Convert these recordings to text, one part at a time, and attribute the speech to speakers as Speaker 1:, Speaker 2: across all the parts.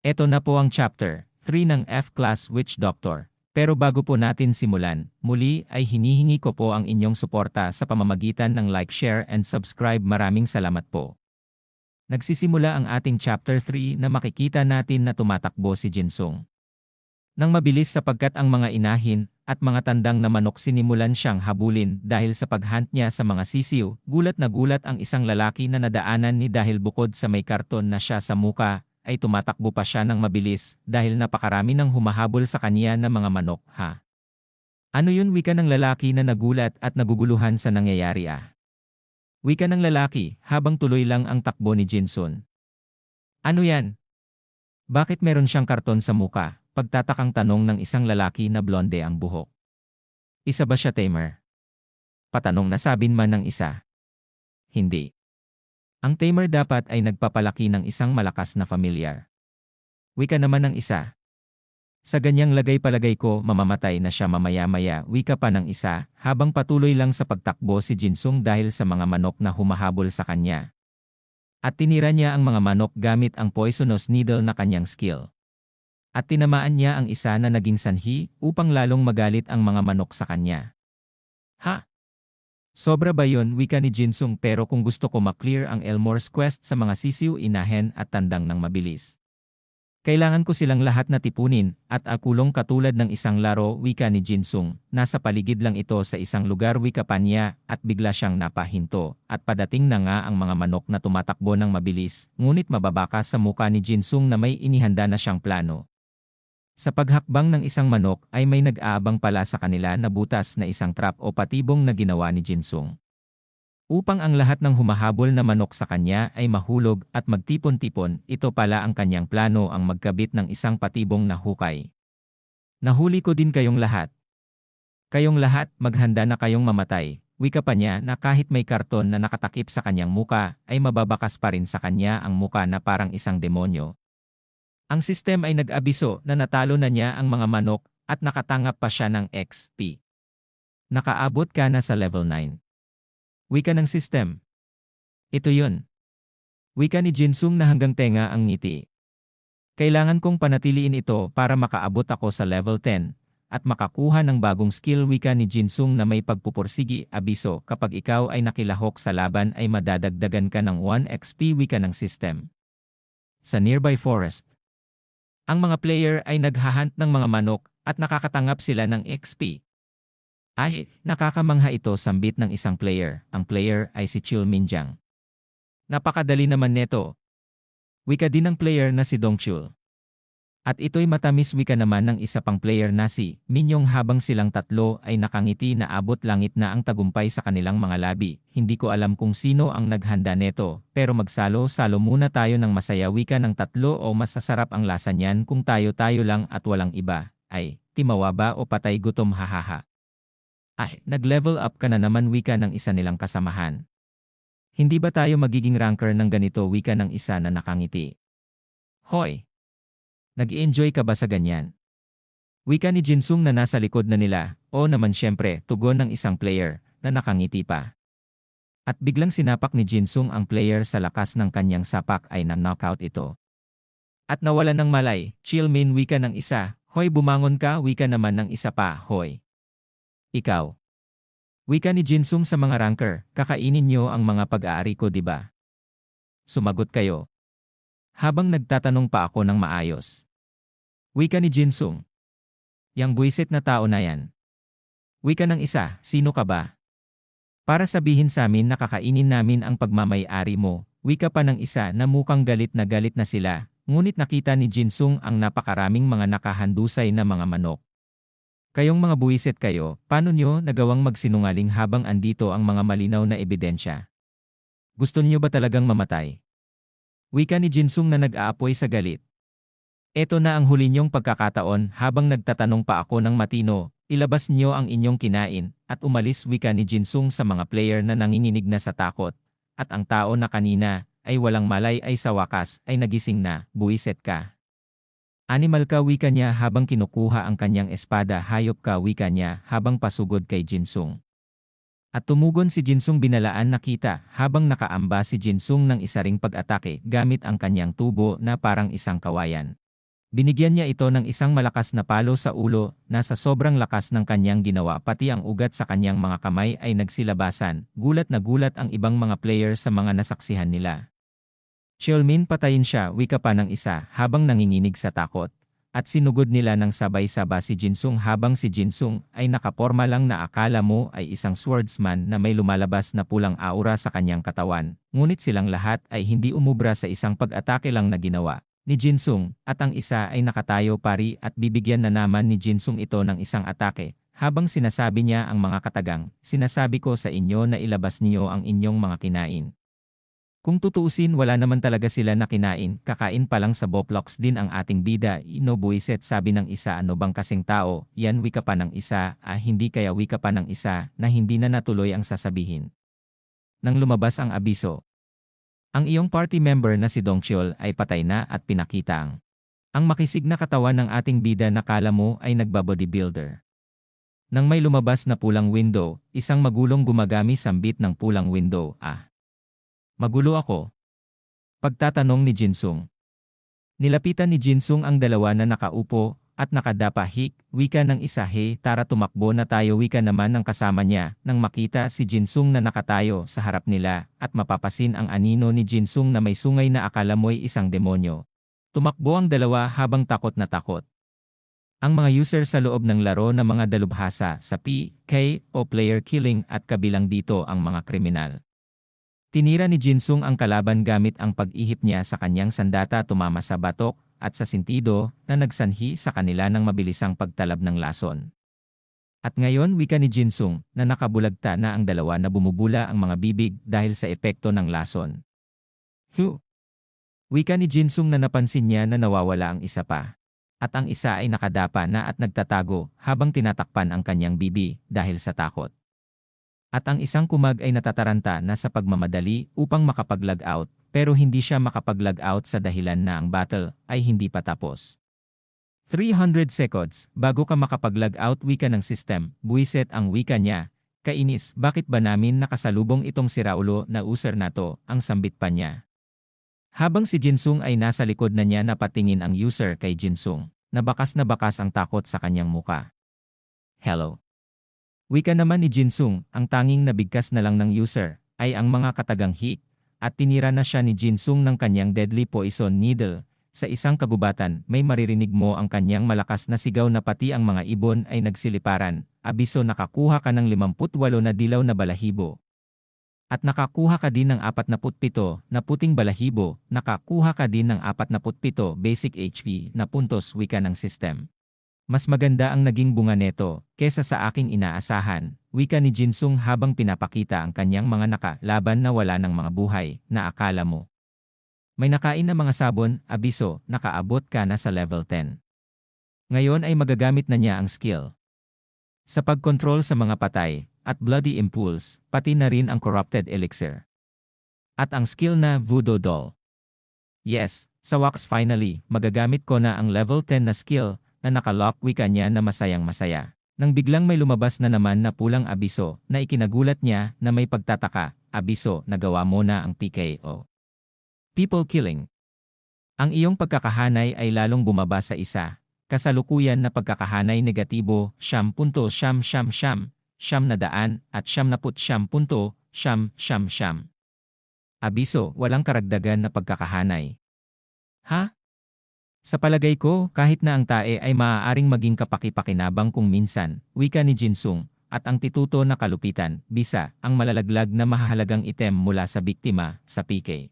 Speaker 1: Eto na po ang Chapter 3 ng F-Class Witch Doctor. Pero bago po natin simulan, muli ay hinihingi ko po ang inyong suporta sa pamamagitan ng like, share, and subscribe. Maraming salamat po. Nagsisimula ang ating Chapter 3 na makikita natin na tumatakbo si Jinsung nang mabilis sapagkat ang mga inahin at mga tandang na manok sinimulan siyang habulin dahil sa paghunt niya sa mga sisiw. Gulat na gulat ang isang lalaki na nadaanan ni dahil bukod sa may karton na siya sa muka, ay tumatakbo pa siya ng mabilis dahil napakarami ng humahabol sa kanya na mga manok. Ha? Ano yun? Wika ng lalaki na nagulat at naguguluhan sa nangyayari. Wika ng lalaki habang tuloy lang ang takbo ni Jinsun. Ano yan? Bakit meron siyang karton sa muka? Pagtatakang tanong ng isang lalaki na blonde ang buhok. Isa ba siya tamer? Patanong na sabin man ng isa. Hindi. Ang tamer dapat ay nagpapalaki ng isang malakas na familiar. Wika naman ng isa. Sa ganyang lagay palagay ko mamamatay na siya mamaya-maya. Wika pa ng isa habang patuloy lang sa pagtakbo si Jinsung dahil sa mga manok na humahabol sa kanya. At tinira niya ang mga manok gamit ang poisonous needle na kanyang skill. At tinamaan niya ang isa na naging sanhi upang lalong magalit ang mga manok sa kanya. Ha? Sobra ba yun? Wika ni Jinsung. Pero kung gusto ko maklear ang Elmore's quest sa mga sisiw, inahen at tandang ng mabilis, kailangan ko silang lahat na tipunin at akulong katulad ng isang laro. Wika ni Jinsung. Nasa paligid lang ito sa isang lugar. Wika pa niya at bigla siyang napahinto at padating na nga ang mga manok na tumatakbo ng mabilis. Ngunit mababaka sa muka ni Jinsung na may inihanda na siyang plano. Sa paghakbang ng isang manok ay may nag-aabang pala sa kanila na butas na isang trap o patibong na ginawa ni Jinsung. Upang ang lahat ng humahabol na manok sa kanya ay mahulog at magtipon-tipon, ito pala ang kanyang plano, ang magkabit ng isang patibong na hukay. Nahuli ko din kayong lahat. Kayong lahat, maghanda na kayong mamatay. Wika pa niya na kahit may karton na nakatakip sa kanyang muka, ay mababakas pa rin sa kanya ang muka na parang isang demonyo. Ang sistem ay nag-abiso na natalo na niya ang mga manok at nakatanggap pa siya ng XP. Nakaabot ka na sa level 9. Wika ng sistem. Ito yun. Wika ni Jinsung na hanggang tenga ang ngiti. Kailangan kong panatiliin ito para makaabot ako sa level 10 at makakuha ng bagong skill. Wika ni Jinsung na may pagpupursigi. Abiso, kapag ikaw ay nakilahok sa laban ay madadagdagan ka ng 1 XP. Wika ng system. Sa nearby forest, ang mga player ay naghahunt ng mga manok at nakakatanggap sila ng XP. Ay, nakakamangha ito, sambit ng isang player. Ang player ay si Chul Minjiang. Napakadali naman neto. Wika din ng player na si Dongchul. At ito'y matamis. Wika naman ng isa pang player na si Minyong habang silang tatlo ay nakangiti na abot langit na ang tagumpay sa kanilang mga labi. Hindi ko alam kung sino ang naghanda neto, pero magsalo-salo muna tayo ng masaya. Wika ng tatlo. O masasarap ang lasa niyan kung tayo-tayo lang at walang iba. Ay, timawa ba o patay gutom? Hahaha. Ay, nag-level up ka na naman. Wika ng isa nilang kasamahan. Hindi ba tayo magiging ranker ng ganito? Wika ng isa na nakangiti. Hoy! Nag-i-enjoy ka ba sa ganyan? Wika ni Jinsung na nasa likod na nila. O naman syempre, tugon ng isang player na nakangiti pa. At biglang sinapak ni Jinsung ang player. Sa lakas ng kanyang sapak ay na-knockout ito. At nawalan ng malay. Chill min. Wika ng isa. Hoy, bumangon ka. Wika naman ng isa pa. Hoy! Ikaw. Wika ni Jinsung sa mga ranker. Kakainin niyo ang mga pag-aari ko, diba? Sumagot kayo. Habang nagtatanong pa ako ng maayos. Wika ni Jinsung. Yang buwisit na tao na yan. Wika ng isa. Sino ka ba? Para sabihin sa amin na kakainin namin ang pagmamay-ari mo. Wika pa ng isa na mukhang galit na sila. Ngunit nakita ni Jinsung ang napakaraming mga nakahandusay na mga manok. Kayong mga buwisit kayo, paano nyo nagawang magsinungaling habang andito ang mga malinaw na ebidensya? Gusto niyo ba talagang mamatay? Wika ni Jinsung na nag-aapoy sa galit. Eto na ang huli niyong pagkakataon. Habang nagtatanong pa ako ng matino, ilabas niyo ang inyong kinain at umalis. Wika ni Jinsung sa mga player na nanginginig na sa takot. At ang tao na kanina ay walang malay ay sa wakas ay nagising na. Buwiset ka. Animal ka. Wika niya habang kinukuha ang kanyang espada. Hayop ka. Wika niya habang pasugod kay Jinsung. At tumugon si Jinsung. Binalaan nakita habang nakaamba si Jinsung ng isa ring pag-atake gamit ang kanyang tubo na parang isang kawayan. Binigyan niya ito ng isang malakas na palo sa ulo na sa sobrang lakas ng kanyang ginawa pati ang ugat sa kanyang mga kamay ay nagsilabasan. Gulat na gulat ang ibang mga player sa mga nasaksihan nila. Cheolmin patayin siya, wika pa ng isa habang nanginginig sa takot. At sinugod nila ng sabay-saba si Jinsung habang si Jinsung ay nakaporma lang na akala mo ay isang swordsman na may lumalabas na pulang aura sa kanyang katawan. Ngunit silang lahat ay hindi umubra sa isang pag-atake lang na ginawa ni Jinsung, at ang isa ay nakatayo pari at bibigyan na naman ni Jinsung ito ng isang atake. Habang sinasabi niya ang mga katagang, sinasabi ko sa inyo na ilabas niyo ang inyong mga kinain. Kung tutuusin wala naman talaga sila na kinain, kakain pa lang sa Boplox din ang ating bida. Buiset, sabi ng isa, ano bang kasing tao, yan wika pa ng isa, hindi kaya wika pa ng isa, na hindi na natuloy ang sasabihin. Nang lumabas ang abiso, ang iyong party member na si Dongcheol ay patay na at pinakita ang makisig na katawan ng ating bida na kala mo ay nagbabodybuilder. Nang may lumabas na pulang window, isang magulong gumagami sambit ng pulang window. Magulo ako? Pagtatanong ni Jinsung. Nilapitan ni Jinsung ang dalawa na nakaupo at nakadapahik, wika ng isa, he, tara tumakbo na tayo, wika naman ng kasama niya nang makita si Jinsung na nakatayo sa harap nila at mapapasin ang anino ni Jinsung na may sungay na akala mo'y isang demonyo. Tumakbo ang dalawa habang takot na takot. Ang mga user sa loob ng laro na mga dalubhasa sa PK o player killing at kabilang dito ang mga kriminal. Tinira ni Jinsung ang kalaban gamit ang pag-ihip niya sa kanyang sandata, tumama sa batok at sa sintido na nagsanhi sa kanila ng mabilisang pagtalab ng lason. At ngayon wika ni Jinsung na nakabulagta na ang dalawa na bumubula ang mga bibig dahil sa epekto ng lason. Wika ni Jinsung na napansin niya na nawawala ang isa pa. At ang isa ay nakadapa na at nagtatago habang tinatakpan ang kanyang bibi dahil sa takot. At ang isang kumag ay natataranta na sa pagmamadali upang makapag-log out, pero hindi siya makapag-log out sa dahilan na ang battle ay hindi pa tapos. 300 seconds bago ka makapag-log out, wika ng system, buwiset ang wika niya. Kainis, bakit ba namin nakasalubong itong siraulo na user na to, ang sambit pa niya. Habang si Jinsung ay nasa likod na niya, napatingin ang user kay Jinsung, na bakas ang takot sa kanyang muka. Hello. Wika naman ni Jinsung, ang tanging nabigkas na lang ng user ay ang mga katagang hik, at tinira na siya ni Jinsung ng kanyang deadly poison needle. Sa isang kagubatan, may maririnig mo ang kanyang malakas na sigaw na pati ang mga ibon ay nagsiliparan. Abiso, nakakuha ka ng 58 na dilaw na balahibo. At nakakuha ka din ng 47 na puting balahibo, nakakuha ka din ng 47 basic HP na puntos, wika ng system. Mas maganda ang naging bunga neto kesa sa aking inaasahan, wika ni Jinsung habang pinapakita ang kanyang mga nakalaban na wala ng mga buhay na akala mo. May nakain na mga sabon, abiso, nakaabot ka na sa level 10. Ngayon ay magagamit na niya ang skill sa pagkontrol sa mga patay at bloody impulse, pati na rin ang corrupted elixir. At ang skill na voodoo doll. Yes, sa wax finally, magagamit ko na ang level 10 na skill na nakalock, wika niya na masayang masaya. Nang biglang may lumabas na naman na pulang abiso na ikinagulat niya na may pagtataka, abiso, nagawa mo na ang PKO. People killing. Ang iyong pagkakahanay ay lalong bumaba sa isa. Kasalukuyan na pagkakahanay negatibo, 9.999 at 9.999. Abiso, walang karagdagan na pagkakahanay. Ha? Sa palagay ko, kahit na ang tae ay maaaring maging kapaki-pakinabang kung minsan, wika ni Jinsung, at ang tituto na kalupitan, bisa, ang malalaglag na mahahalagang item mula sa biktima, sa PK.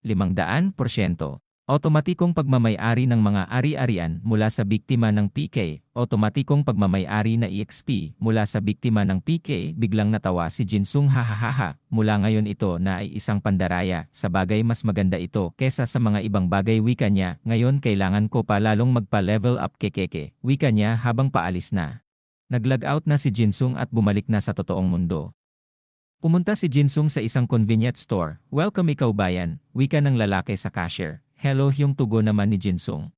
Speaker 1: 500%. Otomatikong pagmamay-ari ng mga ari-arian mula sa biktima ng PK, otomatikong pagmamay-ari na EXP mula sa biktima ng PK. Biglang natawa si Jinsung, hahaha, mula ngayon ito na ay isang pandaraya, sa bagay mas maganda ito kesa sa mga ibang bagay, wika niya. Ngayon kailangan ko pa lalong magpa-level up, kekeke, wika niya habang paalis na. Nag-log out na si Jinsung at bumalik na sa totoong mundo. Pumunta si Jinsung sa isang convenience store. Welcome ikaw bayan, wika ng lalaki sa cashier. Hello, yung tugon naman ni Jinsung.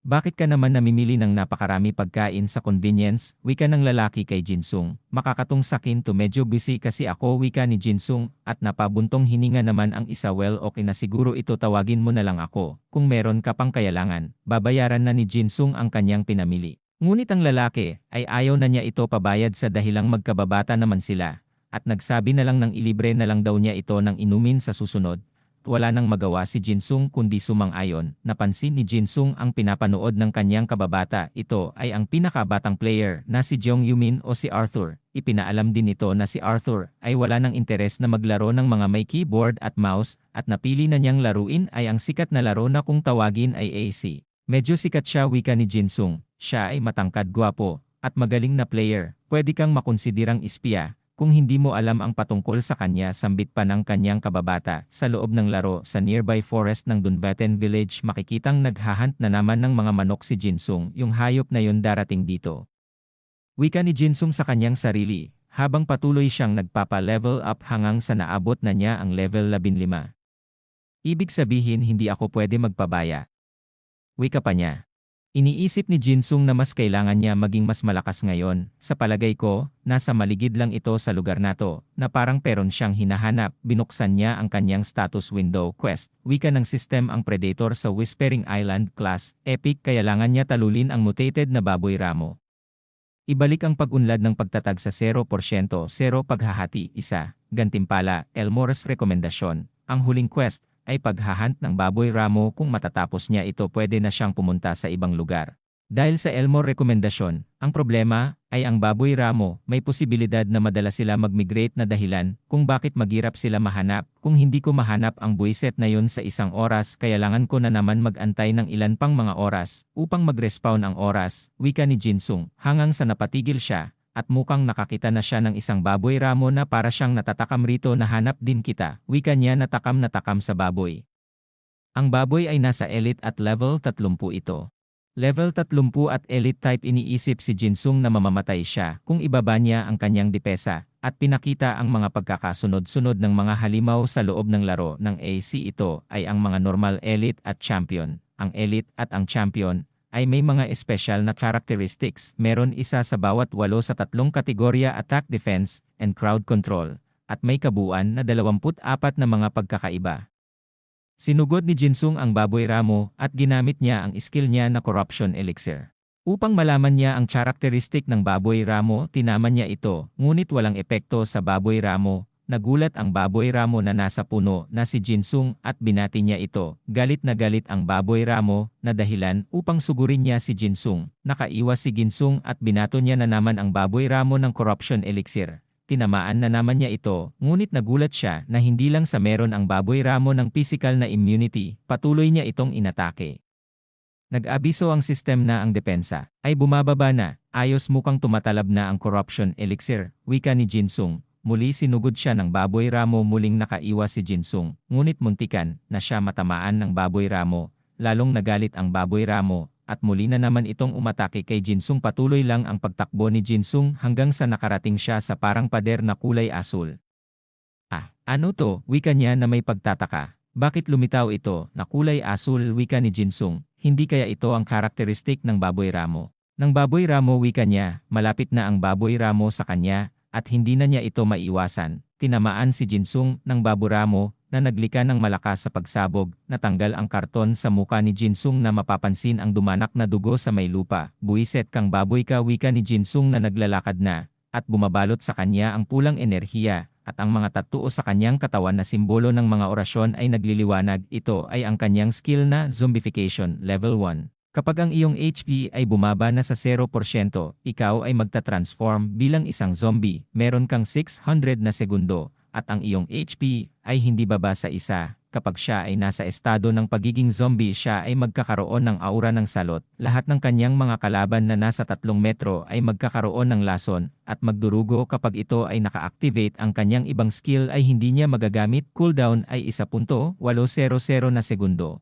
Speaker 1: Bakit ka naman namimili ng napakarami pagkain sa convenience, wika ng lalaki kay Jinsung. Makakatong sakin to medyo busy kasi ako, wika ni Jinsung, at napabuntong hininga naman ang isa. Well, okay na siguro ito, tawagin mo na lang ako. Kung meron ka pang kailangan, babayaran na ni Jinsung ang kanyang pinamili. Ngunit ang lalaki ay ayaw na niya ito pabayad sa dahilang magkababata naman sila. At nagsabi na lang ng ilibre na lang daw niya ito ng inumin sa susunod. Wala nang magawa si Jinsung kundi sumang-ayon. Napansin ni Jinsung ang pinapanood ng kanyang kababata. Ito ay ang pinakabatang player na si Jong Yumin o si Arthur. Ipinaalam din nito na si Arthur ay wala ng interes na maglaro ng mga may keyboard at mouse at napili na niyang laruin ay ang sikat na laro na kung tawagin ay AC. Medyo sikat siya, wika ni Jinsung. Siya ay matangkad, gwapo at magaling na player. Pwede kang makonsiderang espiya. Kung hindi mo alam ang patungkol sa kanya, sambit pa ng kanyang kababata. Sa loob ng laro sa nearby forest ng Dunbaten Village, makikitang naghahunt na naman ng mga manok si Jinsung. Yung hayop na yun darating dito. Wika ni Jinsung sa kanyang sarili, habang patuloy siyang nagpapa-level up hanggang sa naabot na niya ang level 15. Ibig sabihin hindi ako pwede magpabaya. Wika pa niya. Iniisip ni Jinsung na mas kailangan niya maging mas malakas ngayon. Sa palagay ko, nasa maligid lang ito sa lugar na to, na parang peron siyang hinahanap. Binuksan niya ang kanyang status window quest. Wika ng system ang Predator sa Whispering Island class. Epic, kailangan niya talulin ang mutated na baboy ramo. Ibalik ang pag-unlad ng pagtatag sa 0%, 0 paghahati, 1. Gantimpala, Elmore's rekomendasyon. Ang huling quest ay paghahunt ng baboy ramo. Kung matatapos niya ito, pwede na siyang pumunta sa ibang lugar. Dahil sa Elmore rekomendasyon, ang problema ay ang baboy ramo, may posibilidad na madala sila mag-migrate na dahilan kung bakit maghirap sila mahanap. Kung hindi ko mahanap ang buwiset na yun sa isang oras, kailangan ko na naman mag-antay ng ilan pang mga oras upang mag-respawn ang oras, wika ni Jinsung, hanggang sa napatigil siya. At mukhang nakakita na siya ng isang baboy ramo na para siyang natatakam rito. Nahanap din kita, wika niya, natakam sa baboy. Ang baboy ay nasa elite at level 30 ito. Level 30 at elite type. Iniisip si Jinsung na mamamatay siya kung ibaba niya ang kanyang dipesa, at pinakita ang mga pagkakasunod-sunod ng mga halimaw sa loob ng laro ng AC. Ito ay ang mga normal, elite at champion. Ang elite at ang champion ay may mga espesyal na characteristics. Meron isa sa bawat 8 sa 3 kategorya: attack, defense, and crowd control. At may kabuuan na 24 na mga pagkakaiba. Sinugod ni Jinsung ang baboy ramo at ginamit niya ang skill niya na Corruption Elixir. Upang malaman niya ang characteristic ng baboy ramo, tinaman niya ito, ngunit walang epekto sa baboy ramo. Nagulat ang baboy ramo na nasa puno na si Jinsung at binati niya ito. Galit na galit ang baboy ramo na dahilan upang sugurin niya si Jinsung. Nakaiwas si Jinsung at binato niya na naman ang baboy ramo ng Corruption Elixir. Tinamaan na naman niya ito, ngunit nagulat siya na hindi lang sa meron ang baboy ramo ng physical na immunity, patuloy niya itong inatake. Nag-abiso ang sistem na ang depensa ay bumababa na. Ayos, mukhang tumatalab na ang Corruption Elixir, wika ni Jinsung. Muli sinugod siya ng baboy ramo. Muling nakaiwas si Jinsung, ngunit muntikan na siya matamaan ng baboy ramo. Lalong nagalit ang baboy ramo, at muli na naman itong umatake kay Jinsung. Patuloy lang ang pagtakbo ni Jinsung hanggang sa nakarating siya sa parang pader na kulay asul. Ano to? Wika niya na may pagtataka. Bakit lumitaw ito na kulay asul, wika ni Jinsung. Hindi kaya ito ang karakteristik ng baboy ramo? Ng baboy ramo, wika niya. Malapit na ang baboy ramo sa kanya, at hindi na niya ito maiwasan. Tinamaan si Jinsung ng baboy ramo na naglika ng malakas sa pagsabog. Natanggal ang karton sa muka ni Jinsung na mapapansin ang dumanak na dugo sa may lupa. Buwiset kang baboy ka, wika ni Jinsung na naglalakad na, at bumabalot sa kanya ang pulang enerhiya, at ang mga tattoo sa kanyang katawan na simbolo ng mga orasyon ay nagliliwanag. Ito ay ang kanyang skill na Zombification Level 1. Kapag ang iyong HP ay bumaba na sa 0%, ikaw ay magta-transform bilang isang zombie. Meron kang 600 na segundo, at ang iyong HP ay hindi baba sa 1. Kapag siya ay nasa estado ng pagiging zombie, siya ay magkakaroon ng aura ng salot. Lahat ng kanyang mga kalaban na nasa 3 metro ay magkakaroon ng lason at magdurugo. Kapag ito ay naka-activate, ang kanyang ibang skill ay hindi niya magagamit. Cooldown ay 1.800 na segundo.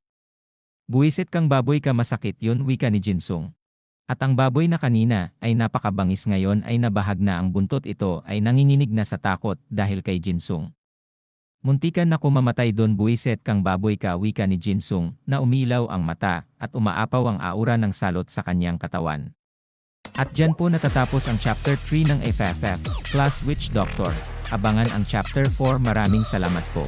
Speaker 1: Buwisit kang baboy ka, masakit yun, wika ni Jinsung. At ang baboy na kanina ay napakabangis ngayon ay nabahag na ang buntot. Ito ay nanginginig na sa takot dahil kay Jinsung. Muntikan na kumamatay doon buwiset kang baboy ka wika ni Jinsung na umilaw ang mata at umaapaw ang aura ng salot sa kanyang katawan. At dyan po natatapos ang Chapter 3 ng FFF, Class Witch Doctor. Abangan ang Chapter 4. Maraming salamat po.